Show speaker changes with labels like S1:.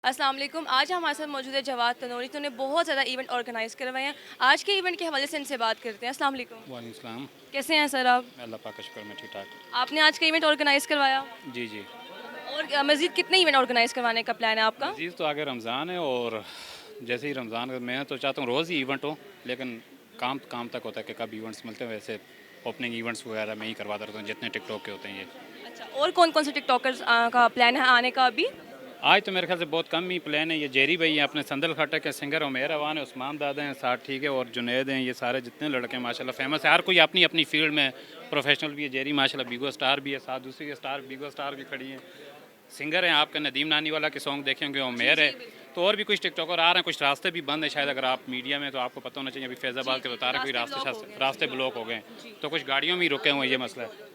S1: अस्सलाम वालेकुम। आज हमारे साथ मौजूद है जवाद तनूरी, तो उन्होंने बहुत ज़्यादा इवेंट ऑर्गेनाइज़ करवाए हैं। आज के इवेंट के हवाले से इनसे बात करते हैं। अस्सलाम वालेकुम।
S2: वालेकुम सलाम।
S1: कैसे हैं सर आप?
S2: अल्लाह पाक का शुक्र मैं ठीक-ठाक।
S1: आपने आज का इवेंट ऑर्गेनाइज़ करवाया
S2: जी, जी।
S1: और मज़ीद कितने इवेंट ऑर्गेनाइज़ करवाने का प्लान है आपका?
S2: मज़ीद तो आगे रमज़ान है और जैसे ही रमज़ान मैं तो चाहता हूँ रोज़ ही इवेंट हो, लेकिन काम तक होता है कि कब इवेंट्स मिलते हैं। वैसे ओपनिंग इवेंट्स वगैरह मैं ही करवाता रहता हूँ जितने टिकटॉक के होते हैं ये।
S1: अच्छा, और कौन-कौन से टिकटॉकर्स का प्लान है आने का अभी?
S2: आज तो मेरे ख्याल से बहुत कम ही प्लान है। ये जेरी भाई हैं, अपने संदल खटक के सिंगर, उमेर अवान है, उस्मान दादा हैं साथ, ठीक है, और जुनैद हैं। ये सारे जितने लड़के हैं माशाल्लाह फेमस है, हर कोई अपनी अपनी फील्ड में प्रोफेशनल भी है। जेरी माशाल्लाह बिगो स्टार भी है, साथ दूसरी स्टार बिगो स्टार भी खड़ी है। सिंगर हैं आपका नदीम नानी वाला के सॉन्ग देखे होंगे,
S1: जी,
S2: उमेर है।
S1: जी, बिल्कुल।
S2: तो और भी कुछ टिकटॉकर आ रहे हैं, कुछ रास्ते भी बंद है शायद, अगर आप मीडिया में तो आपको पता होना चाहिए। अभी
S1: जी,
S2: फैज़ाबाद के
S1: जी,
S2: बता रहे हैं कोई
S1: रास्ते
S2: रास्ते
S1: ब्लॉक हो गए हैं।
S2: रास्ते ब्लॉक हो गए हैं,
S1: जी।
S2: तो कुछ गाड़ियों में ही रुके हुए हैं, ये मसला है।